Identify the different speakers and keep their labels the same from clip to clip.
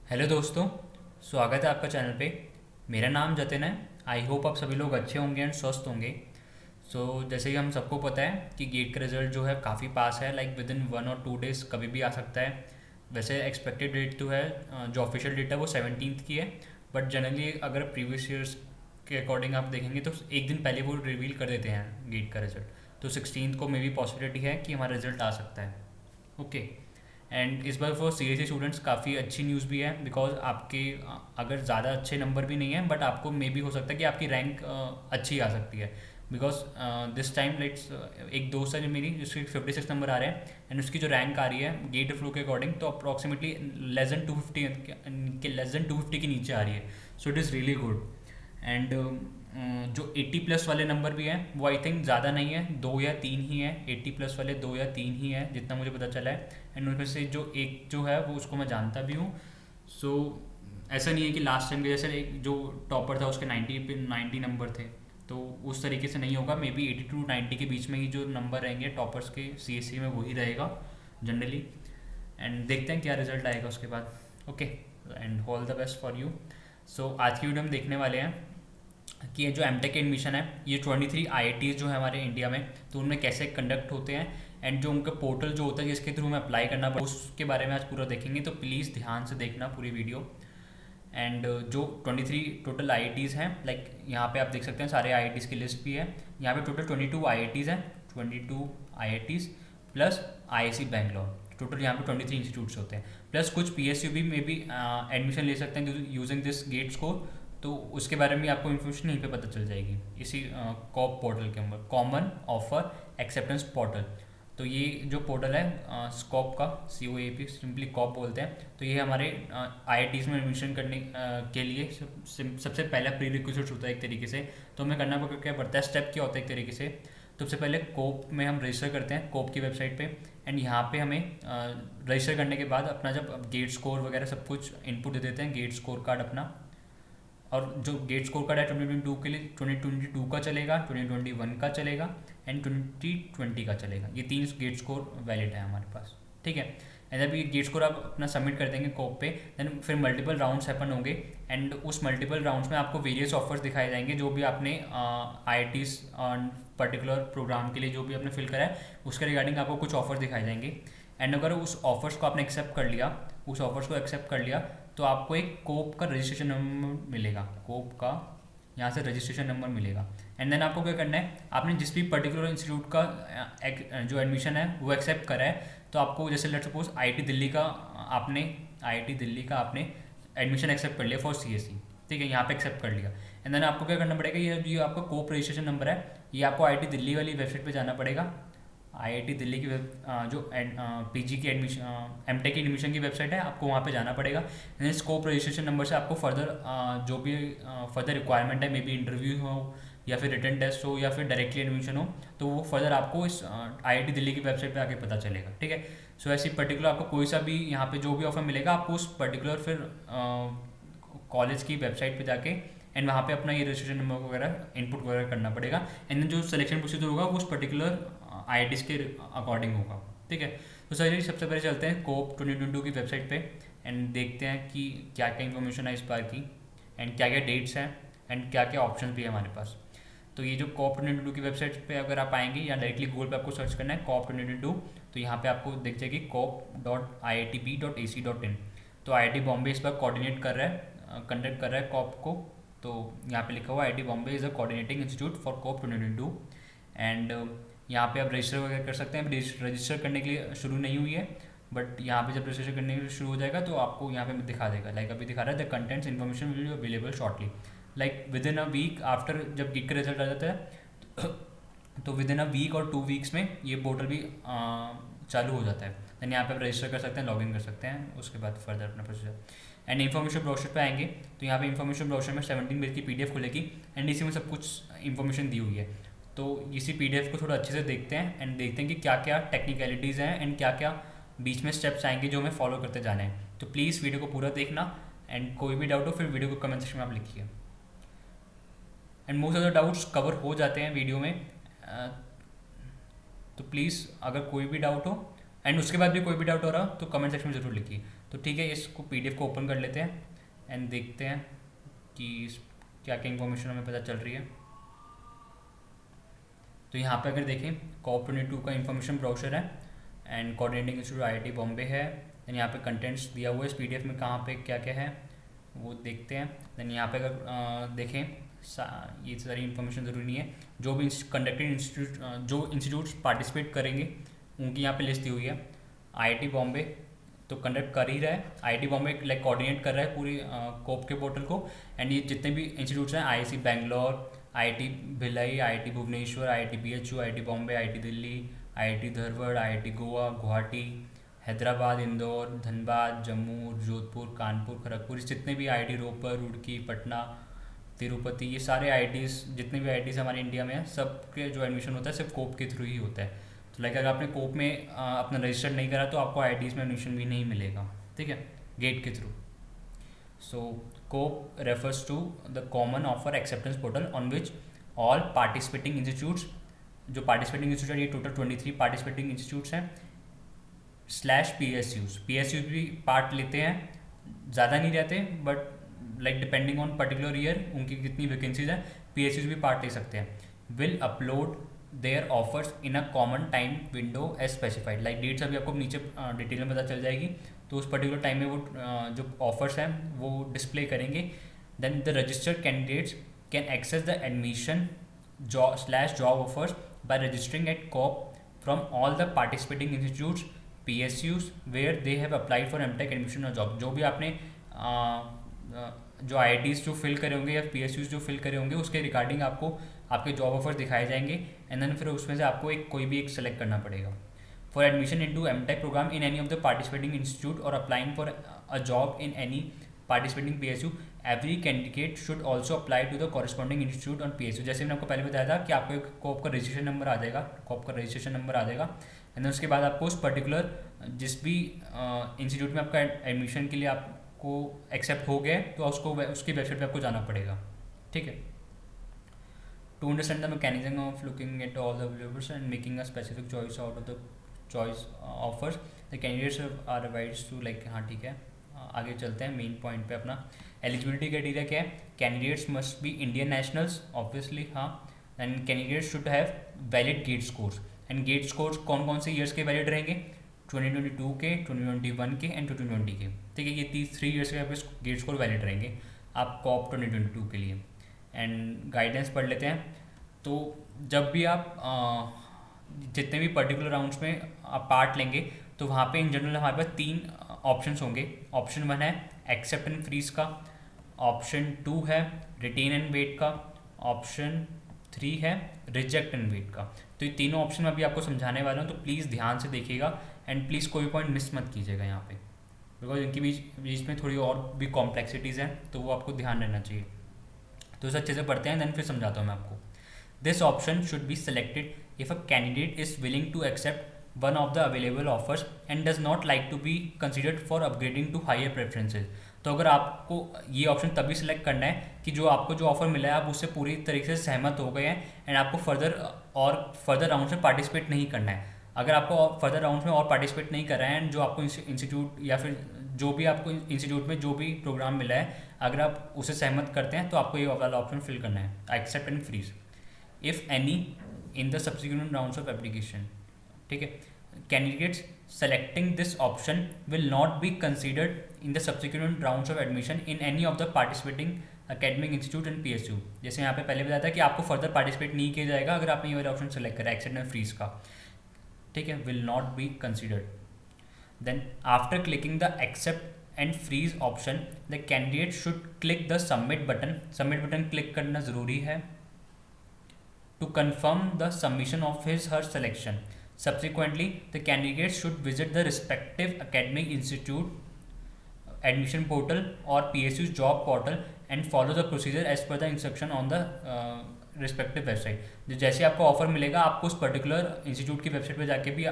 Speaker 1: Hello दोस्तों, स्वागत है आपका चैनल पे। मेरा नाम जतिन है। आई होप आप सभी लोग अच्छे होंगे एंड स्वस्थ होंगे। जैसे कि हम सबको पता है कि गेट का रिज़ल्ट जो है काफ़ी पास है, लाइक विद इन 1 और 2 डेज़ कभी भी आ सकता है। वैसे एक्सपेक्टेड डेट तो है, जो ऑफिशियल डेट है वो 17th की है। बट जनरली अगर प्रीवियस ईयर्स के अकॉर्डिंग आप देखेंगे तो एक दिन पहले वो रिवील कर देते हैं गेट का रिज़ल्ट। तो 16th को मे भी पॉसिबिलिटी है कि हमारा रिज़ल्ट आ सकता है। ओके। एंड इस बार for C S C students काफ़ी अच्छी न्यूज़ भी है, बिकॉज आपके अगर ज़्यादा अच्छे नंबर भी नहीं है बट आपको मे भी हो सकता है कि आपकी रैंक अच्छी आ सकती है। बिकॉज दिस टाइम लेट्स एक दोस्त है जो मेरी, जिसके 56 नंबर आ रहे हैं एंड उसकी जो रैंक आ रही है गेट फ्लो के अकॉर्डिंग तो अप्रॉक्सीमेटली लेस देन 250 के नीचे आ रही है। So it is really good. And जो 80 प्लस वाले नंबर भी हैं वो आई थिंक ज़्यादा नहीं है, 2 या 3 ही है। 80 प्लस वाले 2 या 3 ही है जितना मुझे पता चला है। एंड उनमें से जो एक जो है वो उसको मैं जानता भी हूँ। सो ऐसा नहीं है कि लास्ट टाइम के जैसे एक जो टॉपर था उसके 90 पे 90 नंबर थे, तो उस तरीके से नहीं होगा। मे बी 80 to 90 के बीच में ही जो नंबर रहेंगे टॉपर्स के सी एस सी में वही रहेगा जनरली। एंड देखते हैं क्या रिजल्ट आएगा उसके बाद। Okay. And all the best for you. आज की वीडियो हम देखने वाले हैं कि ये जो एमटेक के एडमिशन है ये 23 आईआईटीज़ जो है हमारे इंडिया में, तो उनमें कैसे कंडक्ट होते हैं एंड जो उनका पोर्टल जो होता है जिसके थ्रू हमें अप्लाई करना पड़ता है उसके बारे में आज पूरा देखेंगे। तो प्लीज़ ध्यान से देखना पूरी वीडियो। एंड जो 23 टोटल आईआईटीज़ हैं, लाइक यहाँ पे आप देख सकते हैं सारे आईआईटीज़ की लिस्ट भी है। यहाँ पे टोटल 22 आईआईटीज़ हैं, 22 IITs plus IIC Bangalore. Total यहाँ पे 23 इंस्टीट्यूट्स होते हैं, प्लस कुछ पीएसयू भी में भी एडमिशन ले सकते हैं यूजिंग दिस गेट स्कोर। तो उसके बारे में आपको इन्फॉर्मेशन यहीं पे पता चल जाएगी इसी कॉप पोर्टल के अंदर, कॉमन ऑफर एक्सेप्टेंस पोर्टल। तो ये जो पोर्टल है स्कॉप का, COAP सिंपली कॉप बोलते हैं। तो ये हमारे आईआईटीज़ में एडमिशन करने के लिए सबसे पहला प्री रिक्विजिट होता है एक तरीके से। तो हमें करना क्या पड़ता है, स्टेप क्या होता है एक तरीके से। तो सबसे पहले कोप में हम रजिस्टर करते हैं, कोप की वेबसाइट पे। एंड यहाँ पे हमें रजिस्टर करने के बाद अपना जब गेट स्कोर वगैरह सब कुछ इनपुट दे देते हैं, गेट स्कोर कार्ड अपना। और जो गेट स्कोर कार्ड है 2022 के लिए 2022 का चलेगा, 2021 का चलेगा एंड 2020 का चलेगा। ये 3 गेट स्कोर वैलिड है हमारे पास, ठीक है। एंड जब ये गेट स्कोर आप अपना सबमिट कर देंगे कोप पे, देन फिर मल्टीपल राउंड्स हैपन होंगे। एंड उस मल्टीपल राउंड्स में आपको वेरियस ऑफर्स दिखाए जाएंगे जो भी आपने आईआईटीज़ पर्टिकुलर प्रोग्राम के लिए जो भी आपने फिल करा है उसके रिगार्डिंग आपको कुछ ऑफर दिखाए जाएंगे। एंड अगर उस ऑफर्स को आपने एक्सेप्ट कर लिया, उस ऑफर्स को एक्सेप्ट कर लिया तो आपको एक कोप का रजिस्ट्रेशन नंबर मिलेगा, कोप का यहाँ से रजिस्ट्रेशन नंबर मिलेगा। एंड देन आपको क्या करना है, आपने जिस भी पर्टिकुलर इंस्टीट्यूट का जो एडमिशन है वो एक्सेप्ट करा है, तो आपको जैसे लेट सपोज आईआईटी दिल्ली का आपने एडमिशन एक्सेप्ट कर लिया फॉर सीएससी, ठीक है, यहाँ पे एक्सेप्ट कर लिया। एंड देन आपको क्या करना पड़ेगा, ये आपका कोप रजिस्ट्रेशन नंबर है, ये आपको आईआईटी दिल्ली वाली वेबसाइट पे जाना पड़ेगा। आईआईटी दिल्ली की जो पीजी की एडमिशन एमटेक की एडमिशन की वेबसाइट है, आपको वहाँ पे जाना पड़ेगा। स्कोप रजिस्ट्रेशन नंबर से आपको फर्दर जो भी फर्दर रिक्वायरमेंट है, मे बी इंटरव्यू हो या फिर रिटन टेस्ट हो या फिर डायरेक्टली एडमिशन हो, तो वो फर्दर आपको इस आईआईटी दिल्ली की वेबसाइट पे आके पता चलेगा, ठीक है। ऐसी पर्टिकुलर आपको कोई सा भी यहाँ पे जो भी ऑफर मिलेगा आपको उस पर्टिकुलर फिर कॉलेज की वेबसाइट पे जाके एंड वहाँ पे अपना ये रजिस्ट्रेशन नंबर वगैरह इनपुट वगैरह करना पड़ेगा। एंड देन जो सिलेक्शन प्रोसीजर होगा वो उस पर्टिकुलर आईआईटीज़ के अकॉर्डिंग होगा, ठीक है। चलिए सबसे पहले चलते हैं कोप 2022 की वेबसाइट पे एंड देखते हैं कि क्या क्या इन्फॉर्मेशन है इस बार की एंड क्या क्या डेट्स हैं एंड क्या क्या ऑप्शन भी है हमारे पास। तो ये जो कॉप 2022 की वेबसाइट पे अगर आप आएंगे या डायरेक्टली गूगल पे आपको सर्च करना है कॉप 2022, तो यहाँ पे आपको दिख जाएगी cop.iitb.ac.in। तो आईआईटी बॉम्बे इस बार कोऑर्डिनेट कर रहा है, कंडक्ट कर रहा है कॉप को। तो यहाँ पे लिखा हुआ IIT Bombay is a coordinating institute for COAP 2022। And यहाँ पे आप रजिस्टर वगैरह कर सकते हैं। रजिस्टर करने के लिए शुरू नहीं हुई है, बट यहाँ पे जब रजिस्टर करने के लिए शुरू हो जाएगा तो आपको यहाँ पे दिखा देगा, लाइक अभी दिखा रहा है the contents information will be available shortly, like within a week after जब गिग का रिजल्ट आ जाता है तो विद इन अ वीक और 2 वीक्स में ये पोर्टल भी चालू हो जाता है। देन यहाँ पे आप रजिस्टर कर सकते हैं, लॉगिन कर सकते हैं, उसके बाद फर्दर अपना प्रोसीजर। एंड इन्फॉर्मेशन ब्रोशर पे आएंगे तो यहाँ पे इन्फॉर्मेशन ब्रोशर में 17 पेज की पीडीएफ खुलेगी एंड इसी में सब कुछ इन्फॉर्मेशन दी हुई है। तो इसी पीडीएफ को थोड़ा अच्छे से देखते हैं एंड देखते हैं कि क्या क्या टेक्निकलिटीज़ हैं एंड क्या क्या बीच में स्टेप्स आएंगे जो हमें फॉलो करते जाने हैं। तो प्लीज़ वीडियो को पूरा देखना एंड कोई भी डाउट हो फिर वीडियो को कमेंट सेक्शन में आप लिखिए। And most of the doubts cover हो जाते हैं वीडियो में, तो प्लीज़ अगर कोई भी डाउट हो एंड उसके बाद भी कोई भी डाउट हो रहा तो कमेंट सेक्शन में ज़रूर लिखिए। तो ठीक है, इसको PDF को ओपन कर लेते हैं एंड देखते हैं कि क्या क्या इन्फॉर्मेशन हमें पता चल रही है। तो यहाँ पे अगर देखें, COP22 का इन्फॉर्मेशन ब्रोशर है and coordinating institute IIT Bombay है। देन यहाँ पे कंटेंट्स दिया हुआ है इस PDF में, कहाँ पे क्या क्या है वो देखते हैं। देन यहाँ पे अगर देखें, ये सारी इन्फॉर्मेशन ज़रूरी नहीं है। जो भी कंडक्टेड इंस्टीट्यूट, जो इंस्टीट्यूट्स पार्टिसिपेट करेंगे उनकी यहाँ पे लिस्ट दी हुई है। IIT बॉम्बे तो कंडक्ट कर ही रहा है, IIT बॉम्बे लाइक कोऑर्डिनेट कर रहा है पूरी कोप के पोर्टल को। एंड ये जितने भी इंस्टीट्यूट्स हैं, IIC Bangalore, IIT Bhilai, IIT Bhubaneswar, IIT BHU, IIT Bombay, IIT Delhi, IIT Dharwad, IIT Goa, Guwahati, Hyderabad, Indore, Dhanbad, Jammu, Jodhpur, Kanpur, Kharagpur, जितने भी IIT रोपर, रुड़की, पटना, तिरुपति, ये सारे IITs, जितने भी IITs हमारे इंडिया में हैं, सबके जो एडमिशन होता है सिर्फ कोप के थ्रू ही होता है। तो लाइक अगर आपने कोप में अपना रजिस्टर नहीं करा तो आपको IITs में एडमिशन भी नहीं मिलेगा, ठीक है, गेट के थ्रू। So COAP refers to the common offer acceptance portal on which all participating institutes, जो पार्टिसिपेटिंग इंस्टीट्यूट, ये टोटल 23 पार्टिसिपेटिंग इंस्टीट्यूट्स हैं /PSUs भी पार्ट लेते हैं, ज़्यादा नहीं रहते but like depending on particular year उनकी कितनी वैकेंसीज हैं, PSUs भी पार्ट ले सकते हैं। Will upload their offers in a common time window as specified, like dates अभी आपको नीचे डिटेल में पता चल जाएगी, तो उस पर्टिकुलर टाइम में वो जो ऑफर्स हैं वो डिस्प्ले करेंगे। Then the registered candidates can access the admission /job offers by registering at COAP from all the participating institutes PSUs where they have applied for MTech admission और job. जो भी आपने जो IITs जो fill करे होंगे या PSUs जो फिल करे होंगे उसके रिगार्डिंग आपको आपके जॉब ऑफर्स दिखाए जाएंगे एंड देन फिर उसमें से आपको कोई भी एक सेलेक्ट करना पड़ेगा। For admission into MTech programme in any of the participating institute और applying for a job in any participating PSU, every candidate should also apply to the corresponding institute on PSU। जैसे मैंने आपको पहले बताया था कि आपको एक कोप का रजिस्ट्रेशन नंबर आ जाएगा, कोप का रजिस्ट्रेशन नंबर आ जाएगा एंड देन उसके बाद आपको उस पर्टिकुलर जिस भी इंस्टीट्यूट में आपका एडमिशन के लिए आपको एक्सेप्ट हो गया तो उसको उसकी वेबसाइट पे आपको जाना पड़ेगा, ठीक है। To understand the mechanism of looking at all the availables and making a specific choice out of the choice offers the candidates are advised to like, हाँ ठीक है, आगे चलते हैं मेन पॉइंट पे अपना। एलिजिबिलिटी क्राइटेरिया क्या है? Candidates must be Indian nationals obviously, हाँ, and candidates should have valid GATE scores. And GATE scores कौन कौन से ईयर्स के वैलिड रहेंगे? 2022 के, 2021 के एंड 2020 के, ठीक है, ये 3 ईयर्स के आपके गेट स्कोर वैलिड रहेंगे आप कॉप 2022 के लिए। एंड गाइडेंस पढ़ लेते हैं। तो जब भी आप जितने भी पर्टिकुलर राउंड्स में आप पार्ट लेंगे तो वहाँ पे इन जनरल हमारे पास 3 ऑप्शंस होंगे। ऑप्शन 1 है एक्सेप्ट एंड फ्रीज का, ऑप्शन 2 है रिटेन एंड वेट का, ऑप्शन 3 है रिजेक्ट एंड वेट का। तो ये तीनों ऑप्शन मैं अभी आपको समझाने वाला हूँ, तो प्लीज़ ध्यान से देखिएगा एंड प्लीज़ कोई पॉइंट मिस मत कीजिएगा यहाँ पे, बिकॉज इनके बीच में थोड़ी और भी कॉम्प्लेक्सिटीज़ हैं, तो वो आपको ध्यान रहना चाहिए। तो इसे अच्छे से पढ़ते हैं, देन फिर समझाता हूँ मैं आपको। This option should be selected if a candidate is willing to accept one of the available offers and does not like to be considered for upgrading to higher preferences। तो अगर आपको ये ऑप्शन तभी सिलेक्ट करना है कि जो आपको जो ऑफर मिला है आप उससे पूरी तरीके से सहमत हो गए हैं एंड आपको फर्दर राउंड में पार्टिसिपेट नहीं करना है। अगर आपको फर्दर राउंड में और पार्टिसिपेट नहीं कर रहे हैं एंड जो आपको इंस्टीट्यूट या फिर जो भी आपको इंस्टीट्यूट में जो भी प्रोग्राम मिला है अगर आप उसे सहमत करते हैं तो आपको ये वाला ऑप्शन फिल करना है, accept and freeze if any in the subsequent rounds of application, ठीक है। Candidates selecting this option will not be considered in the subsequent rounds of admission in any of the participating academic institute and PSU। जैसे यहाँ पे पहले बताया था कि आपको फर्दर पार्टिसिपेट नहीं किया जाएगा अगर आपने ये वाला ऑप्शन सेलेक्ट करा एक्सेप्ट एंड फ्रीज का, ठीक है, will not be considered. Then after clicking the accept and freeze option the candidate should click the submit button. Submit button click करना ज़रूरी है to confirm the submission of his her selection. Subsequently, the candidate should visit the respective academic institute admission portal or PSU's job portal and follow the procedure as per the instruction on the respective website। जैसे आपको offer मिलेगा आपको उस particular institute की website पे जाके भी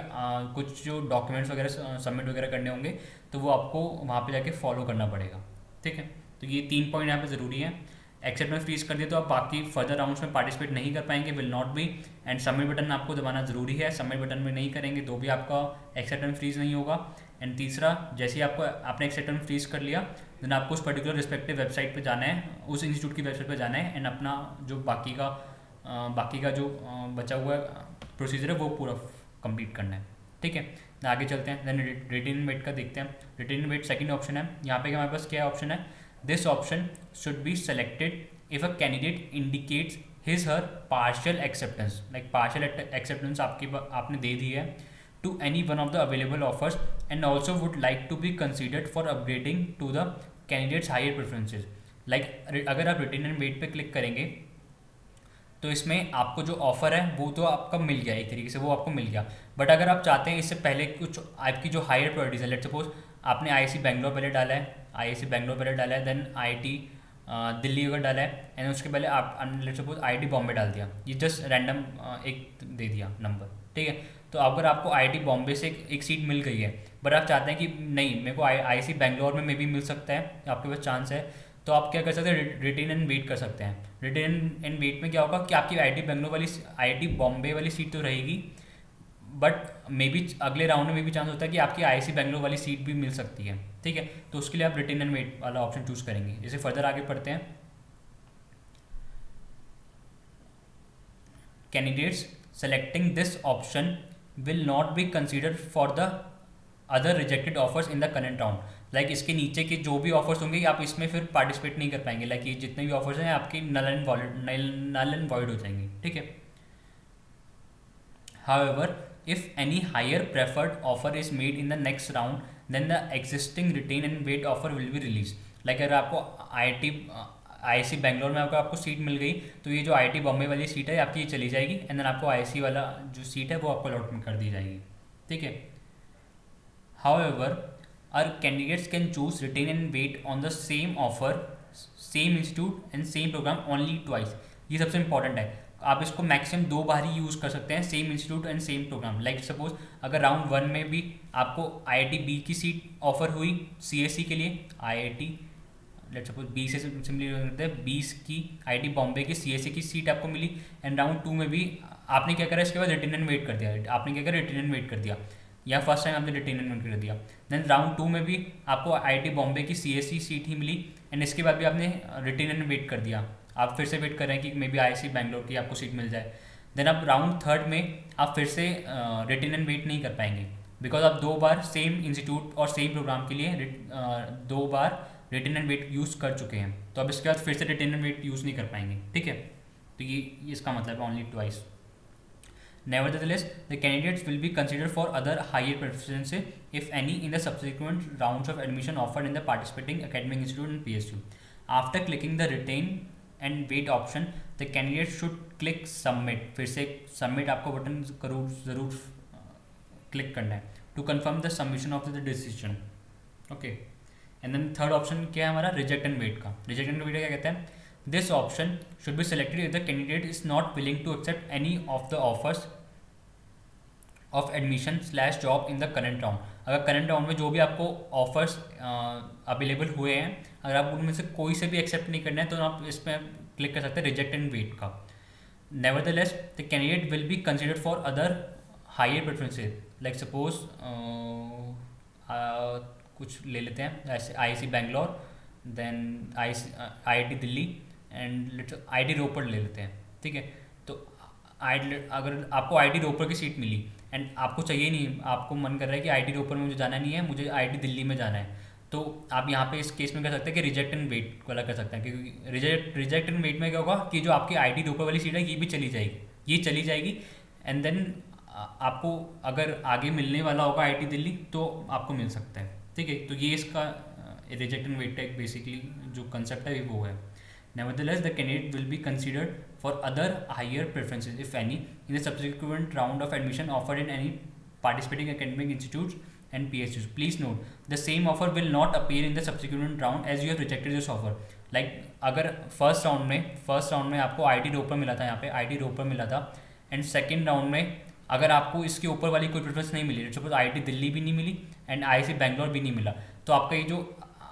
Speaker 1: कुछ जो डॉक्यूमेंट्स वगैरह सबमिट वगैरह करने होंगे तो वो आपको वहाँ पे जाके फॉलो करना पड़ेगा, ठीक है। तो ये 3 पॉइंट यहाँ पे ज़रूरी है। एक्सेप्ट में फ्रीज कर दिए तो आप बाकी फर्दर राउंड्स में पार्टिसिपेट नहीं कर पाएंगे, will not B. And submit button आपको दबाना ज़रूरी है, सबमिट बटन में नहीं करेंगे तो भी आपका एक्सेप्ट एंड फ्रीज नहीं होगा। एंड तीसरा, जैसे ही आपको आपने एक सेक्टर में फ्रीज कर लिया, देन आपको उस पर्टिकुलर रिस्पेक्टिव वेबसाइट पे जाना है, उस इंस्टीट्यूट की वेबसाइट पे जाना है, एंड अपना जो बाकी का जो बचा हुआ प्रोसीजर है वो पूरा कंप्लीट करना है। ठीक है, आगे चलते हैं। देन रिटेन एंड वेट का देखते हैं। Retain and wait second option है। यहाँ पे हमारे पास क्या ऑप्शन है, this option should be selected if a candidate indicates his her partial acceptance, like partial acceptance आपने दे दी है to any one of the available offers and also would like to be considered for upgrading to the candidate's higher preferences. Like अगर आप retain and wait पे click करेंगे तो इसमें आपको जो ऑफर है वो तो आपका मिल गया, एक तरीके से वो आपको मिल गया। बट अगर आप चाहते हैं इससे पहले कुछ आपकी जो हायर प्रायोरिटीज है, लेट्स सपोज आपने आईआईसी बैंगलोर पहले डाला है, आईआईसी बैंगलोर पहले डाला है, देन आईआईटी दिल्ली अगर डाला है, एंड उसके पहले आप लेट्स सपोज आईआईटी बॉम्बे डाल दिया, ये जस्ट रैंडम एक दे दिया नंबर। ठीक है, तो अगर आपको आईआईटी बॉम्बे से एक सीट मिल गई है, बट आप चाहते हैं कि नहीं मेरे को आईआईसी बैंगलोर में भी मिल सकता है, आपके पास चांस है, तो आप क्या कर सकते हैं, रिटेन एंड वेट कर सकते हैं। रिटेन एंड वेट में क्या होगा कि आपकी आईआईटी बॉम्बे वाली सीट तो रहेगी, बट मे बी अगले राउंड में भी चांस होता है कि आपकी आईआईसी बैंगलोर वाली सीट भी मिल सकती है। ठीक है, तो उसके लिए आप रिटेन एंड वेट वाला ऑप्शन चूज करेंगे। इसे फर्दर आगे पढ़ते हैं। Candidates selecting this option will not be considered for the other rejected offers in the current round. Like इसके नीचे के जो भी ऑफर्स होंगे आप इसमें फिर पार्टिसिपेट नहीं कर पाएंगे। लाइक ये जितने भी ऑफर्स हैं आपके नल एंड वॉइड हो जाएंगे। ठीक है, however if any higher preferred offer is made in the next round then the existing retain and wait offer will be released। Like अगर आपको आईआईसी बैंगलोर में आपको सीट मिल गई तो ये जो आईआईटी बॉम्बे वाली सीट है आपकी ये चली जाएगी, एंड देन आपको आईआईसी वाला जो सीट है वो आपको अलॉटमेंट कर दी जाएगी। ठीक है, however our candidates can choose retain and wait on the same offer, same institute and same program only twice। ये सबसे इंपॉर्टेंट है, आप इसको मैक्सिमम 2 बार ही यूज़ कर सकते हैं, same institute and same programme. Like suppose अगर राउंड 1 में भी आपको आईआईटी बी की सीट ऑफर हुई सीएससी के लिए, आईआईटी लेट्स सपोज बी से सिंपली करते हैं 20 की आईआईटी बॉम्बे की सीएससी की सीट आपको मिली, एंड राउंड 2 में भी आपने क्या करा इसके बाद रिटेन एंड वेट कर दिया, आपने क्या करा रिटेन एंड वेट कर दिया, या फर्स्ट टाइम आपने रिटेन एंड वेट कर दिया, देन राउंड 2 में भी आपको आईआईटी बॉम्बे की सीएससी सीट ही मिली, एंड इसके बाद भी आपने रिटेन एंड वेट कर दिया, आप फिर से वेट कर रहे हैं कि मे बी आईआईसी बैंगलोर की आपको सीट मिल जाए, देन आप राउंड 3 में आप फिर से रिटेन एंड वेट नहीं कर पाएंगे, बिकॉज आप 2 बार सेम इंस्टीट्यूट और सेम प्रोग्राम के लिए 2 बार रिटेन एंड वेट यूज़ कर चुके हैं, तो अब इसके बाद फिर से रिटेन एंड वेट यूज़ नहीं कर पाएंगे। ठीक है, तो ये इसका मतलब है only twice. Nevertheless, the candidates will be considered for other higher preferences, if any, in the subsequent rounds of admission offered in the participating academic institute and PSU. After clicking the retain and wait option, the candidate should click submit। फिर से submit आपको button ज़रूर click करना है to confirm the submission of the decision। Okay, and then third option क्या है हमारा, reject and wait का। reject and wait क्या कहते हैं, this option should be selected if the candidate is not willing to accept any of the offers of admission / job in the current round। अगर current round में जो भी आपको offers available हुए हैं, अगर आप उनमें से कोई से भी एक्सेप्ट नहीं करना है तो आप इस पर क्लिक कर सकते हैं रिजेक्ट एंड वेट का। Nevertheless the candidate will be considered for other higher preferences, like suppose कुछ ले लेते हैं जैसे IISc Bangalore, then IIT Delhi and IIT Ropar ले लेते हैं। ठीक है, तो अगर आपको आईआईटी रोपड़ की सीट मिली एंड आपको चाहिए नहीं, आपको मन कर रहा है कि आईआईटी रोपड़ में मुझे जाना नहीं है, मुझे आईआईटी दिल्ली में जाना है, तो आप यहाँ पे इस केस में कर सकते हैं कि रिजेक्ट एंड वेट वाला कर सकते हैं, क्योंकि रिजेक्ट एंड वेट में क्या होगा कि जो आपकी आईआईटी रोपड़ वाली सीट है ये भी चली जाएगी, एंड देन आपको अगर आगे मिलने वाला होगा आईआईटी दिल्ली तो आपको मिल सकता है। ठीक है, तो ये इसका reject and wait take basically जो कंसेप्ट है वो है। Nevertheless, the candidate will be considered for other higher preferences, if any, in the subsequent round of admission offered in any participating academic institutes and PSUs. Please note, the same offer will not appear in the subsequent round as you have rejected this offer. Like अगर first round में आपको IIT रोपड़ मिला था, यहाँ पे IIT रोपड़ मिला था, and second round में अगर आपको इसके ऊपर वाली कोई प्रेफरेंस नहीं मिली, सपोज आईआईटी दिल्ली भी नहीं मिली एंड आईआईसी बैंगलोर भी नहीं मिला, तो आपका ये जो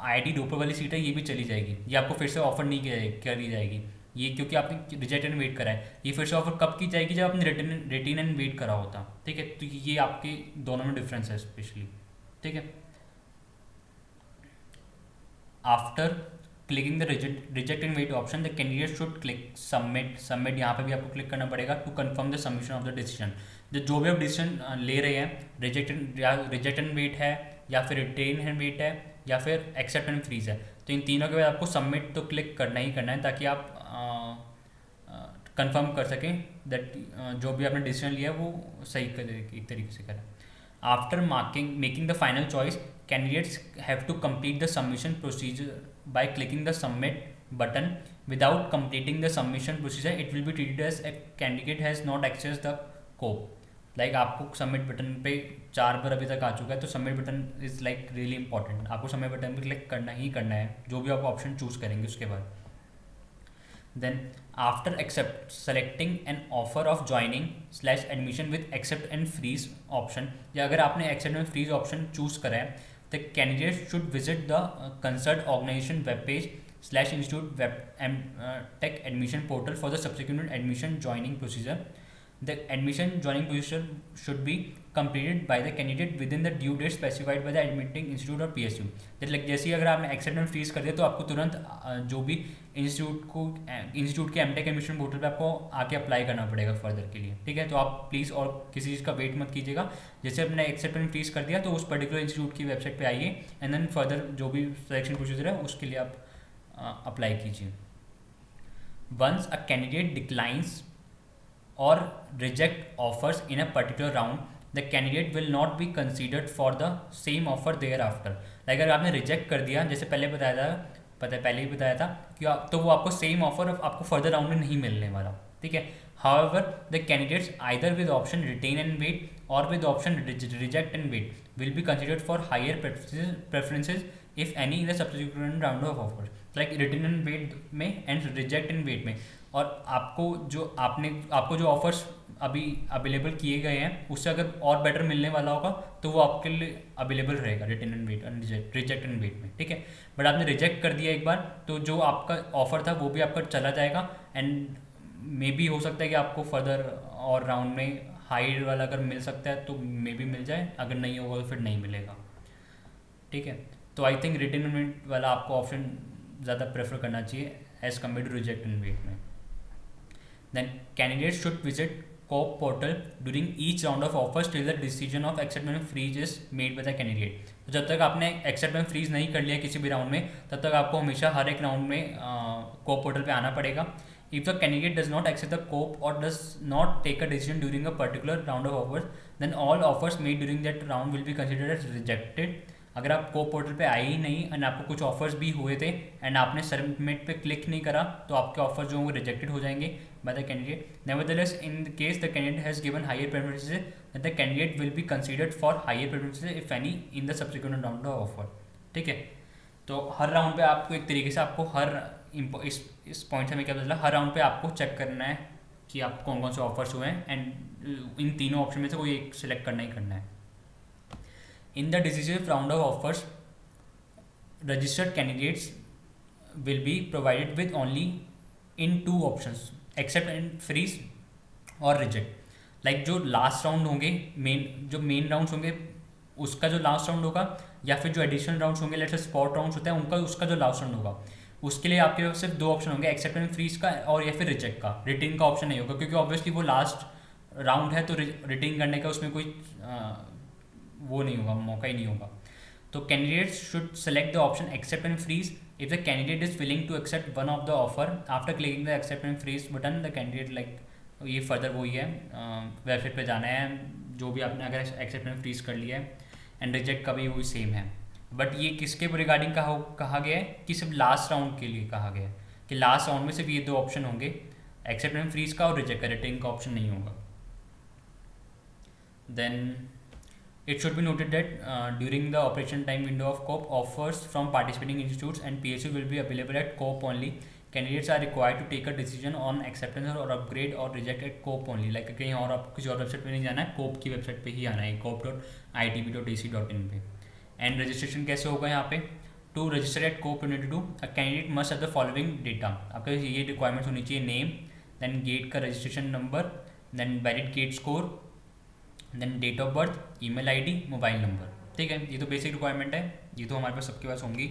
Speaker 1: आईआईटी रोपड़ वाली सीट है ये भी चली जाएगी, ये आपको फिर से ऑफर नहीं करी जाएगी, ये क्योंकि आपने रिजेक्ट एंड वेट करा है। ये फिर से ऑफर कब की जाएगी, जब आपने रिटेन एंड वेट करा होता। ठीक है, तो ये आपके दोनों में डिफरेंस है स्पेशली। ठीक है। After clicking the reject and wait option the candidate should click submit यहाँ पे भी आपको क्लिक करना पड़ेगा to confirm the submission of the decision. जो भी आप डिसीजन ले रहे हैं, रिजेक्ट एंड वेट है या फिर रिटेन एंड वेट है या फिर एक्सेप्ट एंड फ्रीज है, तो इन तीनों के बाद आपको सबमिट तो क्लिक करना ही करना है ताकि आप कंफर्म कर सकें दैट जो भी आपने डिसीजन लिया है वो सही एक तरीके से करें। After making the final choice candidates have to complete the submission procedure by clicking the submit button. Without completing the submission procedure it will be treated as a candidate has not accessed the COAP। Like आपको submit button पे 4 बार अभी तक आ चुका है, तो submit button is like really important. आपको submit button पे click करना ही करना है जो भी आप ऑप्शन चूज़ करेंगे उसके बाद। Then after accept selecting an offer of joining / admission with accept and freeze option, या अगर आपने accept and freeze option choose करा है the candidate should visit the concerned organization web page / institute web tech admission portal for the subsequent admission joining procedure. The admission joining procedure should be completed by the candidate within the due date specified by the admitting institute or PSU। जैसे ही अगर आपने accept and freeze कर दिया तो आपको तुरंत जो भी इंस्टीट्यूट के एमटेक एडमिशन पोर्टल पे आपको आके अप्लाई करना पड़ेगा फर्दर के लिए, ठीक है। तो आप प्लीज़ और किसी चीज़ का वेट मत कीजिएगा। जैसे आपने एक्सेप्ट एंड फ्रीज कर दिया तो उस पर्टिकुलर इंस्टीट्यूट की वेबसाइट पे आइए एंड देन फर्दर जो भी सिलेक्शन प्रोसीजर है उसके लिए आप अप्लाई कीजिए। Once a candidate declines or reject offers in a particular round, the candidate will not be considered for the same offer thereafter। अगर आपने रिजेक्ट कर दिया, जैसे पहले ही बताया था कि तो वो आपको सेम ऑफर आपको फर्दर राउंड में नहीं मिलने वाला, ठीक है। However, the candidates either with option retain and wait or with option reject and wait will be considered for higher preferences if any in the subsequent round of offers, like retain and wait में and reject and wait में। और आपको जो offers अभी available किए गए हैं उससे अगर और बेटर मिलने वाला होगा तो वो आपके लिए अवेलेबल रहेगा रिटर्न एंड वेट और रिजेक्ट एंड वेट में, ठीक है। बट आपने रिजेक्ट कर दिया एक बार तो जो आपका ऑफर था वो भी आपका चला जाएगा एंड मे बी हो सकता है कि आपको फर्दर और राउंड में हाई वाला अगर मिल सकता है तो मे बी मिल जाए, अगर नहीं होगा तो फिर नहीं मिलेगा, ठीक है। तो I think return and wait वाला आपको ऑप्शन ज़्यादा प्रेफर करना चाहिए as compare to reject and wait में। Then candidates should visit COAP portal during each round of offers till the decision of accept and freeze is made by the candidate। तो जब तक आपने accept and freeze नहीं कर लिया किसी भी राउंड में तब तक आपको हमेशा हर एक राउंड में COAP पोर्टल पे आना पड़ेगा। If the candidate does not accept the COAP or does not take a decision during a particular round of offers, then all offers made during that round will be considered as rejected। अगर आप COAP portal पे आए ही नहीं and आपको कुछ offers भी हुए थे एंड आपने सबमिट पे क्लिक नहीं करा तो आपके ऑफर जो होंगे रिजेक्टेड हो जाएंगे by the candidate। Nevertheless, in the case the candidate has given higher preferences, then the candidate will be considered for higher preferences if any in the subsequent round of offer, ठीक है। तो हर round पे आपको एक तरीके से आपको इस पॉइंट से मैं क्या बता, हर राउंड पे आपको चेक करना है कि आपको कौन कौन से ऑफर्स हुए हैं एंड इन तीनों ऑप्शन में से कोई एक सिलेक्ट करना ही करना है। In the decisive round of offers registered candidates will be provided with only in 2 options, accept and freeze और रिजेक्ट। लाइक जो लास्ट राउंड होंगे जो मेन राउंड्स होंगे उसका जो लास्ट राउंड होगा या फिर जो एडिशनल राउंड्स होंगे लेट्स से स्पॉट राउंड्स होते हैं उसका जो लास्ट राउंड होगा उसके लिए आपके पास सिर्फ 2 ऑप्शन होंगे, एक्सेप्ट एंड फ्रीज का और या फिर रिजेक्ट का। रिटेन का ऑप्शन नहीं होगा क्योंकि ऑब्वियसली वो लास्ट राउंड है तो रिटेन करने का उसमें कोई वो नहीं होगा, मौका ही नहीं होगा। तो candidates should select the option accept and freeze if the candidate is willing to accept one of the offer after clicking the accept and freeze button the candidate like ये फर्दर वही है वेबसाइट पे जाना है जो भी आपने अगर एक्सेप्ट एंड फ्रीज कर लिया है एंड रिजेक्ट का भी वही सेम है। बट ये किसके रिगार्डिंग कहा गया है कि सिर्फ लास्ट राउंड के लिए कहा गया है कि लास्ट राउंड में सिर्फ ये 2 ऑप्शन होंगे, एक्सेप्ट एंड फ्रीज का और रिजेक्ट का, रिटेन का ऑप्शन नहीं होगा। Then it should be noted that during the operation time window of COAP, offers from participating institutes and PSU will be available at COAP only। Candidates are required to take a decision on acceptance or upgrade or reject at COAP only। Like कहीं और आप किसी और website पे नहीं जाना है, COAP की वेबसाइट पे ही आना है, coap.itb.ac.in पे। एंड रजिस्ट्रेशन कैसे होगा यहाँ पे, to register at COAP 2022 a candidate must have the following data. आपका ये रिक्वायरमेंट्स होनी चाहिए, नेम, देन गेट का registration number, then valid GATE score, then date of birth, email ID, mobile number, ठीक है। ये तो बेसिक रिक्वायरमेंट है, ये तो हमारे पास सबके पास होंगी।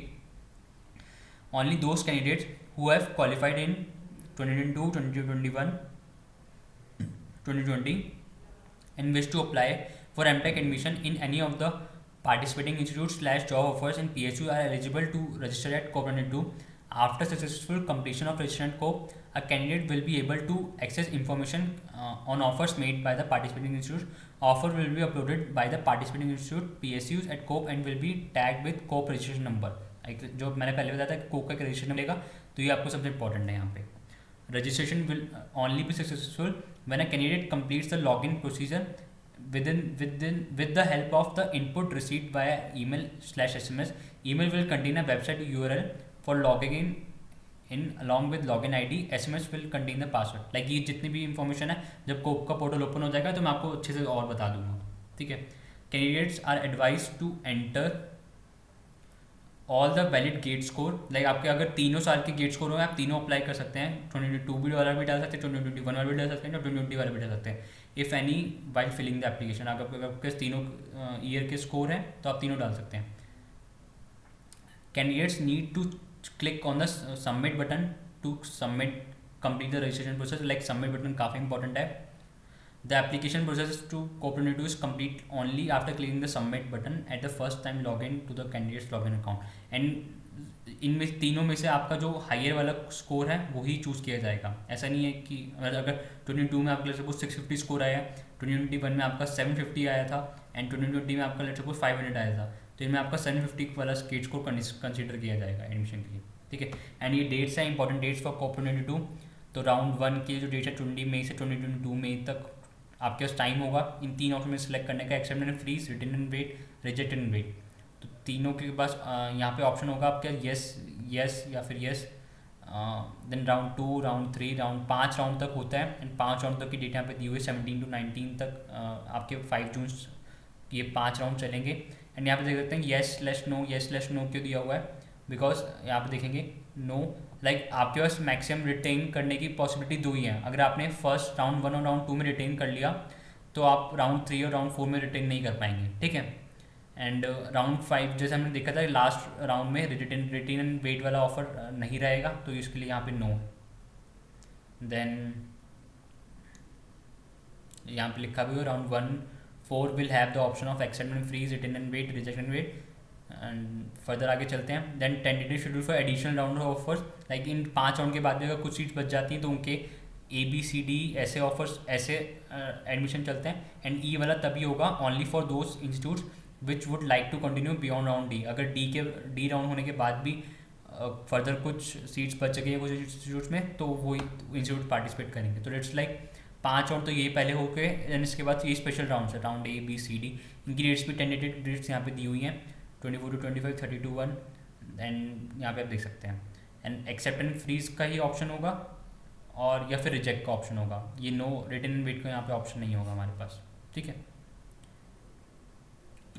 Speaker 1: only those candidates who have qualified in 2022, 2021, 2020 and wish to apply for MTech admission in any of the participating institutes / job offers in PSU are eligible to register at COP22. After successful completion of registration at COP, a candidate will be able to access information on offers made by the participating institutes. Offer will be uploaded by the participating institute PSUs at COP and will be tagged with COP registration number. जो मैंने पहले बताया था कि COP का registration मिलेगा, तो ये आपको सबसे इंपॉर्टेंट है यहाँ पे. Registration will only be successful when a candidate completes the login procedure with the help of the input received via email / SMS. Email will contain a website URL for logging in along with login ID. SMS will contain the password. Like ये जितनी भी information है, जब कोप का portal open हो जाएगा तो मैं आपको अच्छे से और बता दूंगा. ठीक है. Candidates are advise to enter all the valid GATE score. Like आपके अगर तीनों साल के गेट स्कोर हो, आप तीनों अप्लाई कर सकते हैं. 2022 वाला भी डाल सकते हैं, 2021 वाला भी डाल सकते हैं, 2020 वाला भी डाल सकते हैं. If any while filling the application, अगर आपके तीनों ईयर के स्कोर हैं तो आप तीनों डाल सकते हैं. Candidates need to click on the submit button to submit complete the registration process. Like submit button काफ़ी इंपॉर्टेंट है. The application process to COP22 is complete only after clicking the submit button at the first time login to the candidate's login account. And इनमें तीनों में से आपका जो higher वाला score है वही चूज़ किया जाएगा. ऐसा नहीं है कि अगर 22 में आपका सपोज 650 स्कोर आया, 2021 में आपका 750 आया था एंड 2020 में आपका सपोज 500 आया था, तो इनमें आपका 750 वाला गेट स्कोर कंसिडर किया जाएगा एडमिशन के लिए. ठीक है. एंड ये डेट्स हैं इंपॉर्टेंट डेट्स फॉर COP22. तो राउंड 1 के जो डेट है 20 मई से 22 मई तक आपके पास टाइम होगा इन तीन ऑप्शन में सेलेक्ट करने का. Accept and freeze, retain and wait, reject and wait. तो तीनों के पास यहाँ पे ऑप्शन होगा आपका यस या फिर yes. Then round 2, round 3, round 5 round तक होता है. एंड 5 राउंड तक की डेट यहाँ पे दी हुई है. 17 to 19 तक आपके 5 जून ये 5 राउंड चलेंगे. एंड यहाँ पे देख सकते हैं yes/no क्यों दिया हुआ है, बिकॉज यहाँ पे देखेंगे नो. लाइक आपके पास मैक्सिमम रिटेन करने की पॉसिबिलिटी 2 ही है. अगर आपने फर्स्ट राउंड 1 और राउंड 2 में रिटेन कर लिया तो आप राउंड 3 और राउंड 4 में रिटेन नहीं कर पाएंगे. ठीक है. एंड राउंड 5 जैसे हमने देखा था लास्ट राउंड में रिटेन एंड वेट वाला ऑफर नहीं रहेगा, तो इसके लिए यहाँ पे नो. देन यहाँ पे लिखा भी हो round 1-4 will have the option of accept and freeze, retain and wait, reject and wait. And further आगे चलते हैं. Then tentative schedule for additional round of offers. Like in 5 round के बाद भी अगर कुछ सीट्स बच जाती हैं तो उनके ABCD ऐसे ऑफर्स ऐसे एडमिशन चलते हैं. एंड ई वाला तभी होगा only for those institutes which would like to continue beyond round D. अगर डी राउंड होने के बाद भी फर्दर कुछ सीट्स बच गई है कुछ इंस्टीट्यूट्स में, तो वो इंस्टीट्यूट पार्टिसिपेट करेंगे. तो इट्स लाइक 5 राउंड तो ये पहले हो गए. एंड इसके बाद ये स्पेशल राउंड है, राउंड ABCD. इनकी डेट्स भी टेंटेटिव डेट्स यहाँ पे दी हुई हैं, 24 to 25, 30 to 1. एंड यहाँ पे आप देख सकते हैं. एंड एक्सेप्ट एंड फ्रीज का ही ऑप्शन होगा और या फिर रिजेक्ट का ऑप्शन होगा. ये नो, रिटन एंड वेट का यहाँ पे ऑप्शन नहीं होगा हमारे पास. ठीक है.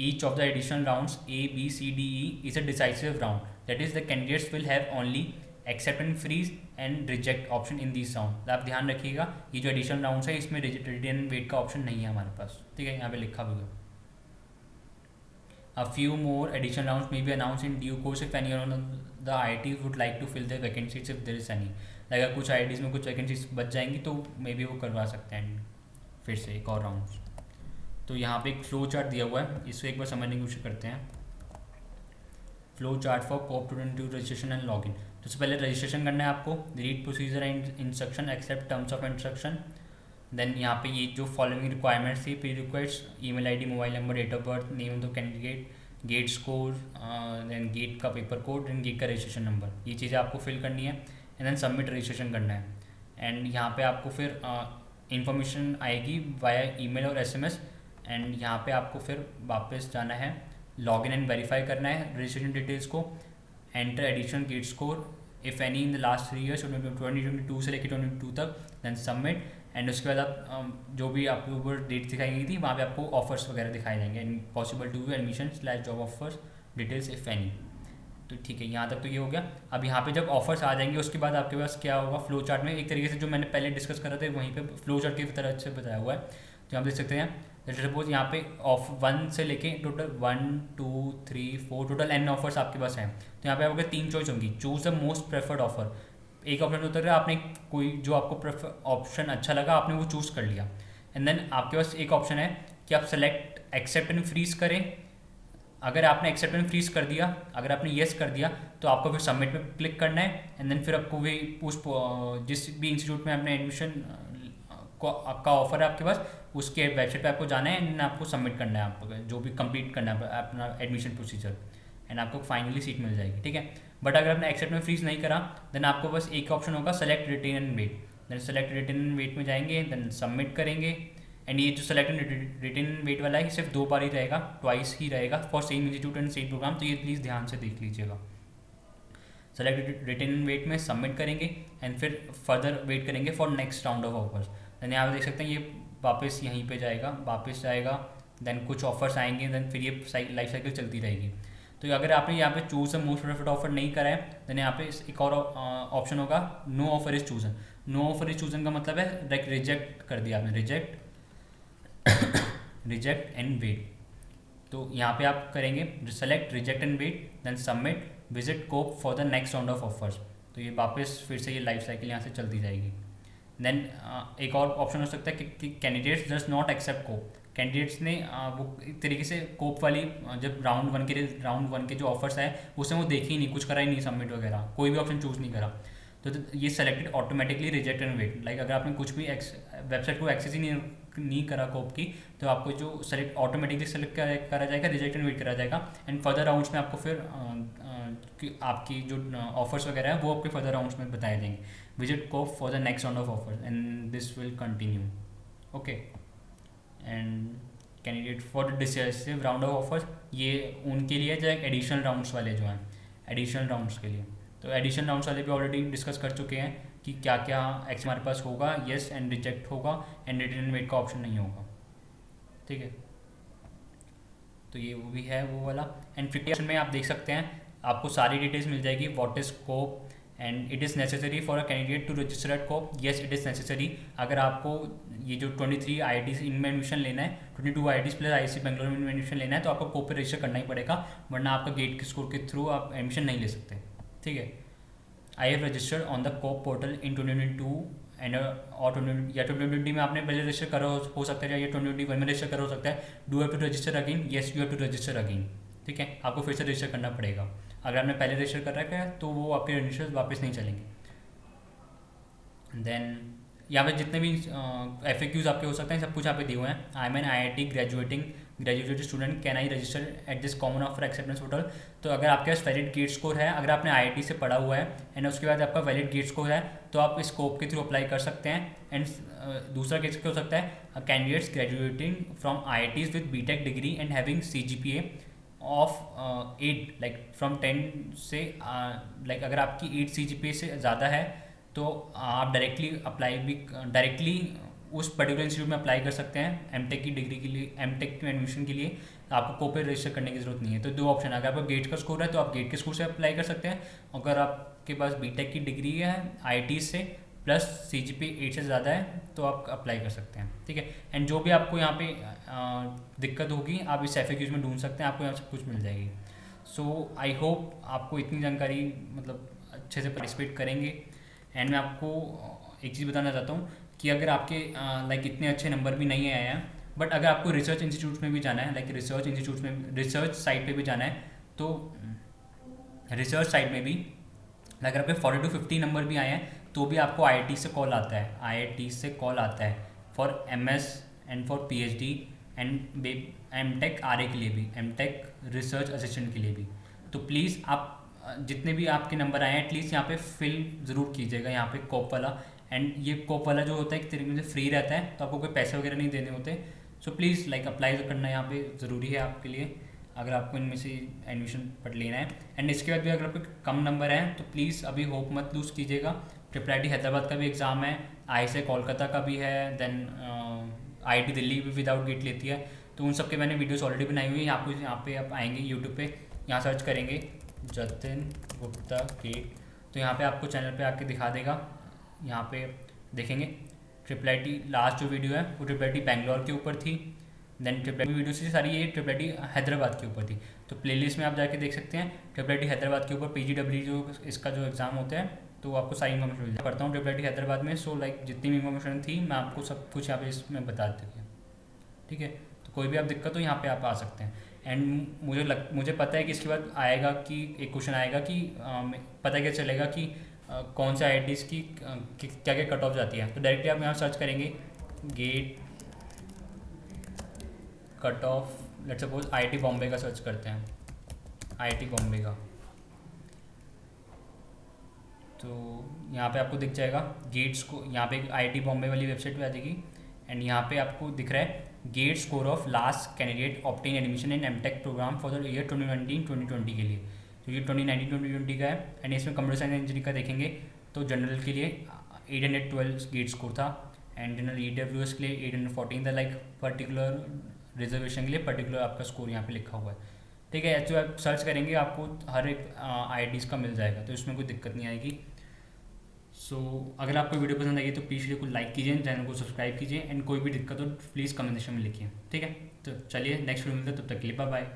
Speaker 1: Each of the additional rounds ABCDE is a decisive round. That is the candidates will have only accept and freeze and reject option in this round. आप ध्यान रखिएगा ये जो एडिशनल राउंड्स है इसमें रिटन एंड वेट का option नहीं है हमारे पास. ठीक है. यहाँ पे लिखा भी होगा. A few more additional rounds may be announced in due course if any of the IITs would like to fill their vacancies if there is any. अगर कुछ IITs में कुछ वैकेंसीज बच जाएंगी तो मे बी वो करवा सकते हैं फिर से एक और राउंड. तो यहाँ पे एक फ्लो चार्ट दिया हुआ है, इसको एक बार समझने की कोशिश करते हैं. Flow chart for COP22 registration and login. तो सबसे पहले रजिस्ट्रेशन करना है आपको. Read procedure and instruction, accept terms of instruction. Then यहाँ पे ये जो फॉलोइंग रिक्वायरमेंट्स थी, pre request, email ID, mobile number, date of birth, name of the candidate, GATE score, then GATE का पेपर कोड एंड गेट का registration number. ये चीज़ें आपको फिल करनी है. एंड देन सबमिट रजिस्ट्रेशन करना है. एंड यहाँ पे आपको फिर इंफॉर्मेशन आएगी वाया ईमेल और SMS. एंड यहाँ पे आपको फिर वापस जाना है, लॉगिन एंड वेरीफाई करना है रजिस्ट्रेशन डिटेल्स को. Enter additional GATE score if any in the last 3 years, 2022 से लेकर 2022 तक. Then submit. एंड उसके बाद आप जो भी आपके ऊपर डेट दिखाई गई थी वहाँ पे आपको ऑफर्स वगैरह दिखाई देंगे. And possible to admission / job offers details if any. तो ठीक है, यहाँ तक तो ये हो गया. अब यहाँ पे जब ऑफर्स आ जाएंगे उसके बाद आपके पास क्या होगा, फ्लो चार्ट में एक तरीके से जो मैंने पहले डिस्कस करा था वहीं पे फ्लो चार्ट की तरह से बताया हुआ है. तो आप देख सकते हैं सपोज यहाँ पे ऑफ 1 से लेके टोटल 1 2 3 4 टोटल n ऑफर्स आपके पास हैं, तो यहाँ पे आपके 3 चॉइस होंगी, choose the most preferred offer. एक ऑप्शन होता है आपने कोई जो आपको प्रेफर ऑप्शन अच्छा लगा आपने वो चूज़ कर लिया, एंड देन आपके पास एक ऑप्शन है कि आप सेलेक्ट एक्सेप्ट एंड फ्रीज करें। अगर आपने एक्सेप्ट एंड फ्रीज कर दिया, अगर आपने येस कर दिया तो आपको फिर सबमिट पे क्लिक करना है, एंड देन फिर आपको भी उस जिस भी इंस्टीट्यूट में आपने एडमिशन का ऑफर है आपके पास, उसके वेबसाइट पे आपको जाना है एंड आपको सबमिट करना है, आपको जो भी कंप्लीट करना है अपना एडमिशन प्रोसीजर, एंड आपको फाइनली सीट मिल जाएगी, ठीक है। बट अगर आपने एक्सेप्ट में फ्रीज नहीं करा, देन आपको बस एक ऑप्शन होगा select retain and wait, then select retain and wait में जाएंगे, देन सबमिट करेंगे, एंड ये जो सेलेक्ट एंड रिटेन वेट वाला है सिर्फ 2 बार ही रहेगा, ट्वाइस ही रहेगा for same institute and same program, तो ये प्लीज़ ध्यान से देख लीजिएगा। सेलेक्ट रिटेन वेट में सबमिट करेंगे एंड फिर फर्दर वेट करेंगे for next round of offers. Then यहाँ पे देख सकते हैं ये वापस यहीं पे जाएगा, वापस जाएगा, देन कुछ ऑफर्स आएंगे, देन फिर ये लाइफ साइकिल चलती रहेगी। तो अगर आपने यहाँ पे चूज मोस्ट प्रेफर्ड ऑफर नहीं करा है, देन यहाँ पे एक और ऑप्शन होगा no offer is chosen. No offer is chosen का मतलब है लाइक रिजेक्ट कर दिया आपने, रिजेक्ट एंड वेट। तो यहाँ पे आप करेंगे select reject and wait, then submit, visit COAP for the next round of offers. तो ये वापस फिर से ये लाइफ साइकिल यहाँ से चलती जाएगी। देन एक और ऑप्शन हो सकता है कि candidates does not accept COAP. Candidates ने वो एक तरीके से कोप वाली जब राउंड वन के जो ऑफर्स है उसमें वो देखे ही नहीं, कुछ करा ही नहीं, सबमिट वगैरह कोई भी ऑप्शन चूज़ नहीं करा, तो ये selected automatically reject and wait. Like अगर आपने कुछ भी वेबसाइट को एक्सेस ही नहीं करा कोप की, तो आपको जो सेलेक्ट ऑटोमेटिकली सेलेक्ट करा जाएगा, रिजेक्ट एंड वेट करा जाएगा, एंड फर्दर राउंड्स में आपको फिर आपकी जो ऑफर्स वगैरह है वो आपके फर्दर राउंड्स में बताए देंगे। Visit COAP for the next round of offers and this will continue, okay. And candidate for the decisive round of offers, ये उनके लिए जो एडिशनल राउंड्स वाले जो हैं, एडिशनल राउंड्स के लिए। तो एडिशनल राउंड्स वाले भी ऑलरेडी डिस्कस कर चुके हैं कि क्या क्या एक्स हमारे पास होगा, येस एंड रिजेक्ट होगा, एंड रिटर्न वेट का ऑप्शन नहीं होगा, ठीक है। तो ये वो भी है वो वाला। एंड फिफ्टी में आप देख सकते हैं आपको सारी डिटेल्स मिल जाएगी, what is COAP and it is necessary for a candidate to register at COAP. Yes it is necessary. अगर आपको ये जो 23 IITs इनमें एडमिशन लेना है, 22 IITs प्लस IISc बेंगलोर में एडमिशन लेना है, तो आपको कोप पे रजिस्टर करना ही पड़ेगा, वरना आपका गेट के स्कोर के थ्रू आप एडमिशन नहीं ले सकते, ठीक है। I have registered on the COAP portal in 2022 and और 2020 में आपने पहले रजिस्टर करा हो सकता है, या 2021 में रजिस्टर करा हो सकता है। Do have to register again, yes you have to register again, ठीक है। आपको फिर से रजिस्टर करना पड़ेगा। अगर आपने पहले रजिस्टर कर रखा है तो वो आपके रजिस्टर वापस नहीं चलेंगे। देन यहाँ पे जितने भी FAQs आपके हो सकते हैं सब कुछ यहाँ पे दिए हुए हैं। I am an IIT graduated student, can I register at this common offer acceptance portal. तो अगर आपके पास वैलिड गेट स्कोर है, अगर आपने IIT से पढ़ा हुआ है एंड उसके बाद आपका वैलिड गेट स्कोर है, तो आप इस स्कोप के थ्रू अप्लाई कर सकते हैं। एंड दूसरा केस क्या हो सकता है, candidates graduating from IITs with BTech degree and having CGPA of 8 like from 10 से लाइक अगर आपकी 8 CGPA से ज़्यादा है तो आप डायरेक्टली उस पर्टिकुलर इंस्टीट्यूट में अप्लाई कर सकते हैं एमटेक की डिग्री के लिए, एमटेक के एडमिशन के लिए आपको कोप पे रजिस्टर करने की ज़रूरत नहीं है। तो 2 ऑप्शन है, अगर आपका गेट का स्कोर है तो आप गेट के स्कोर से अप्लाई कर सकते हैं, अगर आपके पास बीटेक की डिग्री है IIT से प्लस CGPA 8 से ज़्यादा है तो आप अप्लाई कर सकते हैं, ठीक है। एंड जो भी आपको यहाँ पे दिक्कत होगी आप इस FAQs में ढूंढ सकते हैं, आपको यहाँ सब कुछ मिल जाएगी। सो आई होप आपको इतनी जानकारी मतलब अच्छे से पार्टिसिपेट करेंगे। एंड मैं आपको एक चीज़ बताना चाहता हूँ कि अगर आपके लाइक इतने अच्छे नंबर भी नहीं आए हैं, बट अगर आपको रिसर्च इंस्टीट्यूट में भी जाना है, लाइक रिसर्च इंस्टीट्यूट में रिसर्च साइट पे भी जाना है, तो रिसर्च साइट में भी अगर आपके 40 to 50 नंबर भी आए हैं तो भी आपको IIT से कॉल आता है, IIT से कॉल आता है for MS and for PhD and MTech RA के लिए भी, MTech रिसर्च असिस्टेंट के लिए भी। तो प्लीज़ आप जितने भी आपके नंबर आए हैं एटलीस्ट यहाँ पे फिल ज़रूर कीजिएगा यहाँ पे कोप वाला। एंड ये कोप वाला जो होता है एक तरीके से फ्री रहता है, तो आपको कोई पैसे वगैरह नहीं देने होते। सो प्लीज़ लाइक अप्लाई करना यहाँ पे ज़रूरी है आपके लिए, अगर आपको इनमें से एडमिशन पर लेना है। एंड इसके बाद भी अगर आपके कम नंबर हैं तो प्लीज़ अभी होप मत लूज़ कीजिएगा। IIT हैदराबाद का भी एग्ज़ाम है, IISc कोलकाता का भी है, देन IIT दिल्ली भी विदाउट गेट लेती है। तो उन सब के मैंने वीडियोस ऑलरेडी बनाई हुई है, आपको यहाँ पे आप आएंगे यूट्यूब पे, यहाँ सर्च करेंगे जतिन गुप्ता गेट, तो यहाँ पे आपको चैनल पे आके दिखा देगा। यहाँ पे देखेंगे IIT लास्ट जो वीडियो है वो IIT बैंगलोर के ऊपर थी, देन ट्रिपल वीडियो से सारी ये ट्रिपल आई हैदराबाद के ऊपर थी। तो प्लेलिस्ट में आप जाके देख सकते हैं ट्रिपल आई हैदराबाद के ऊपर PGW जो इसका जो एग्ज़ाम होता है तो आपको सारी इन्फॉर्मेशन मिल करता हूँ ट्रिपल आई हैदराबाद में। सो लाइक जितनी भी इन्फॉर्मेशन थी मैं आपको सब कुछ यहाँ पे इसमें बता देती हूँ, ठीक है। तो कोई भी आप दिक्कत हो यहाँ पे आप आ सकते हैं। एंड मुझे पता है कि इसके बाद आएगा कि एक क्वेश्चन आएगा कि पता क्या चलेगा कि कौन से IITs की क्या क्या कट ऑफ जाती है। तो डायरेक्टली आप यहाँ सर्च करेंगे GATE cut off, let's suppose IIT Bombay का सर्च करते हैं, IIT बॉम्बे का, तो यहाँ पे आपको दिख जाएगा गेट्स को, यहाँ पे IIT बॉम्बे वाली वेबसाइट पे आ जाएगी। एंड यहाँ पे आपको दिख रहा है GATE score of last candidate obtain admission in MTech program for the year 2019-2020 के लिए। तो ये 2019-2020 का है। एंड इसमें कंप्यूटर साइंस इंजीनियरिंग का देखेंगे तो जनरल के लिए 812 गेट स्कोर था, एंड जनरल EWS के लिए 814 था। लाइक पर्टिकुलर रिजर्वेशन के लिए पर्टिकुलर आपका स्कोर यहाँ पे लिखा हुआ है, ठीक है। जो आप सर्च करेंगे आपको हर एक IITs का मिल जाएगा, तो इसमें कोई दिक्कत नहीं आएगी। सो अगर आपको वीडियो पसंद आई तो प्लीज़ वीडियो को लाइक कीजिए, चैनल को सब्सक्राइब कीजिए, एंड कोई भी दिक्कत हो प्लीज़ कमेंट सेक्शन में लिखिए, ठीक है। तो चलिए नेक्स्ट वीडियो मिलते हैं, तब तक के लिए बाय बाय।